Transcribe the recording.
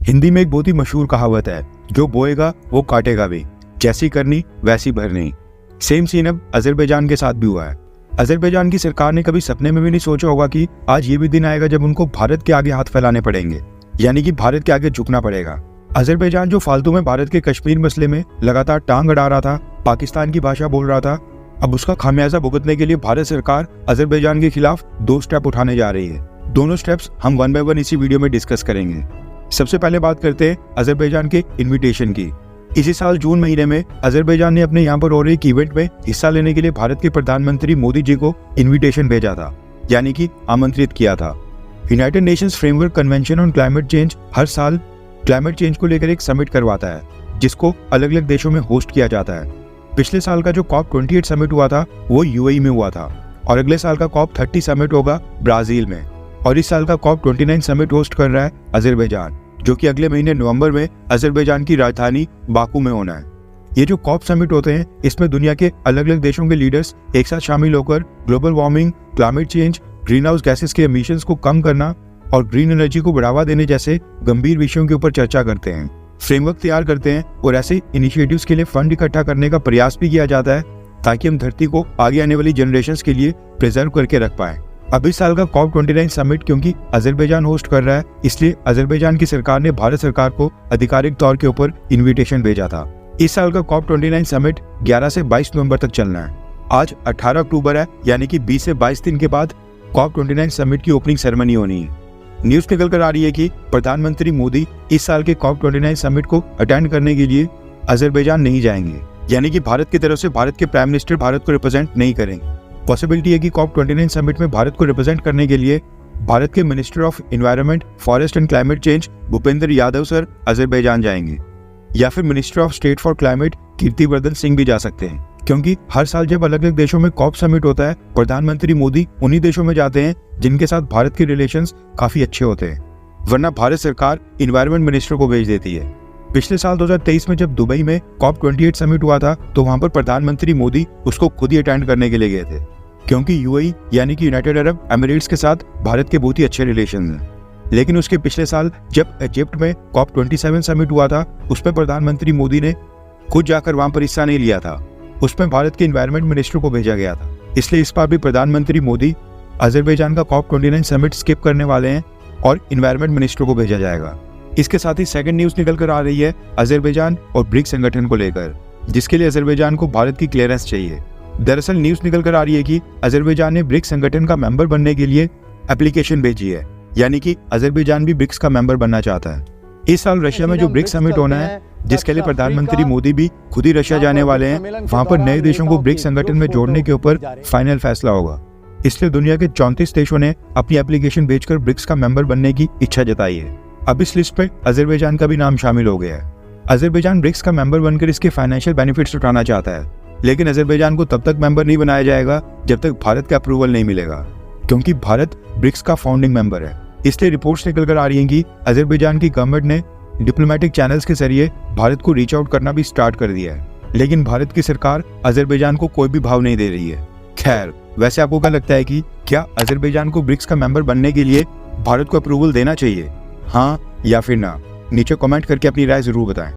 हिंदी में एक बहुत ही मशहूर कहावत है, जो बोएगा वो काटेगा भी, जैसी करनी वैसी भरनी। सेम सीन अब अजरबैजान के साथ भी हुआ है। अजरबैजान की सरकार ने कभी सपने में भी नहीं सोचा होगा कि आज ये भी दिन आएगा जब उनको भारत के आगे हाथ फैलाने पड़ेंगे, यानी कि भारत के आगे झुकना पड़ेगा। अजरबैजान जो फालतू में भारत के कश्मीर मसले में लगातार टांग अड़ा रहा था, पाकिस्तान की भाषा बोल रहा था, अब उसका खामियाजा भुगतने के लिए भारत सरकार अजरबैजान के खिलाफ 2 स्टेप उठाने जा रही है। दोनों स्टेप्स हम 1 बाय 1 इसी वीडियो में डिस्कस करेंगे। सबसे पहले बात करते हैं अजरबैजान के इनविटेशन की। इसी साल जून महीने में अजरबैजान ने अपने यहाँ पर हो रहे एक इवेंट में हिस्सा लेने के लिए भारत के प्रधानमंत्री मोदी जी को इनविटेशन भेजा था, यानी कि आमंत्रित किया था। United Nations Framework Convention on Climate Change हर साल क्लाइमेट चेंज को लेकर एक समिट करवाता है, जिसको अलग अलग देशों में होस्ट किया जाता है। पिछले साल का जो COP28 समिट हुआ था वो UAE में हुआ था, और अगले साल का COP30 समिट होगा ब्राजील में, और इस साल का COP29 समिट होस्ट कर रहा है अजरबैजान, जो कि अगले महीने नवंबर में अजरबैजान की राजधानी बाकू में होना है। ये जो COP समिट होते हैं, इसमें दुनिया के अलग अलग देशों के लीडर्स एक साथ शामिल होकर global warming, climate change, green house gases के एमिशंस को कम करना और ग्रीन एनर्जी को बढ़ावा देने जैसे गंभीर विषयों के ऊपर चर्चा करते हैं, फ्रेमवर्क तैयार करते हैं और ऐसे इनिशिएटिव्स के लिए फंड इकट्ठा करने का प्रयास भी किया जाता है, ताकि हम धरती को आगे आने वाली जनरेशंस के लिए प्रिजर्व करके रख पाएं। अब इस साल का COP29 समिट क्योंकि अजरबैजान होस्ट कर रहा है, इसलिए अजरबैजान की सरकार ने भारत सरकार को आधिकारिक तौर के ऊपर इनविटेशन भेजा था। इस साल का COP29 समिट 11 से 22 नवंबर तक चलना है। आज 18 अक्टूबर है, यानी कि 20 से 22 दिन के बाद COP29 समिट की ओपनिंग सेरेमनी होनी है। न्यूज निकल कर आ रही है कि प्रधानमंत्री मोदी इस साल के COP29 समिट को अटेंड करने के लिए अजरबैजान नहीं जाएंगे, यानी कि भारत की तरफ से भारत के प्राइम मिनिस्टर भारत को रिप्रेजेंट नहीं करेंगे। पॉसिबिलिटी है कि COP29 समिट में भारत को रिप्रेजेंट करने के लिए भारत के minister of environment, forest and climate change Bhupendra Yadav sir Azerbaijan जाएंगे, या फिर minister of state for climate Kirtivardhan Singh भी जा सकते हैं, क्योंकि हर साल जब अलग अलग देशों में COP समिट होता है, प्रधानमंत्री मोदी उन्हीं देशों में जाते हैं जिनके साथ भारत के रिलेशंस काफी अच्छे होते हैं, वरना भारत सरकार एनवायरनमेंट मिनिस्टर को भेज देती है। पिछले साल 2023 में जब दुबई में COP28 समिट हुआ था, तो वहां पर प्रधानमंत्री मोदी उसको खुद ही अटेंड करने के लिए गए थे, क्योंकि UAE यानी कि यूनाइटेड अरब एमिरेट्स के साथ भारत के बहुत ही अच्छे रिलेशन हैं। लेकिन उसके पिछले साल जब इजिप्ट में COP27 समिट हुआ था, उसमें प्रधानमंत्री मोदी ने खुद जाकर वहां पर हिस्सा नहीं लिया था, उसमें भारत के एनवायरनमेंट मिनिस्टर को भेजा गया था। इसलिए इस बार भी प्रधानमंत्री मोदी अजरबैजान का COP29 समिट स्किप करने वाले हैं और एनवायरनमेंट मिनिस्टर को भेजा जाएगा। इसके साथ ही सेकंड न्यूज निकल कर आ रही है अजरबैजान और ब्रिक्स संगठन को लेकर, जिसके लिए अजरबैजान को भारत की क्लियरेंस चाहिए। दरअसल न्यूज निकल कर आ रही है कि अजरबैजान ने ब्रिक्स संगठन का मेंबर बनने के लिए एप्लीकेशन भेजी है, यानी कि अजरबैजान भी ब्रिक्स का मेंबर बनना चाहता है। इस साल रशिया में जो ब्रिक्स समिट होना है, जिसके लिए प्रधानमंत्री मोदी भी खुद ही रशिया जाने वाले हैं, वहां पर नए देशों को ब्रिक्स संगठन में जोड़ने के ऊपर फाइनल फैसला होगा। इसलिए दुनिया के 34 देशों ने अपनी एप्लीकेशन भेजकर ब्रिक्स का मेंबर बनने की इच्छा जताई है। अब इस लिस्ट पे अजरबैजान का भी नाम शामिल हो गया है। अजरबैजान ब्रिक्स का मेंबर बनकर इसके फाइनेंशियल बेनिफिट्स उठाना चाहता है, लेकिन अजरबैजान को तब तक मेंबर नहीं बनाया जाएगा जब तक भारत का अप्रूवल नहीं मिलेगा, क्योंकि भारत ब्रिक्स का फाउंडिंग मेंबर है। इसलिए रिपोर्ट्स निकल कर आ रही हैं कि अजरबैजान की गवर्नमेंट ने डिप्लोमेटिक चैनल्स के जरिए भारत को रीच आउट करना भी स्टार्ट कर दिया है, लेकिन भारत की सरकार अजरबैजान को कोई भी भाव नहीं दे रही है। खैर, वैसे आपको क्या लगता है कि क्या अजरबैजान को ब्रिक्स का मेंबर बनने के लिए भारत को अप्रूवल देना चाहिए, हाँ या फिर ना? नीचे कमेंट करके अपनी राय जरूर बताएं।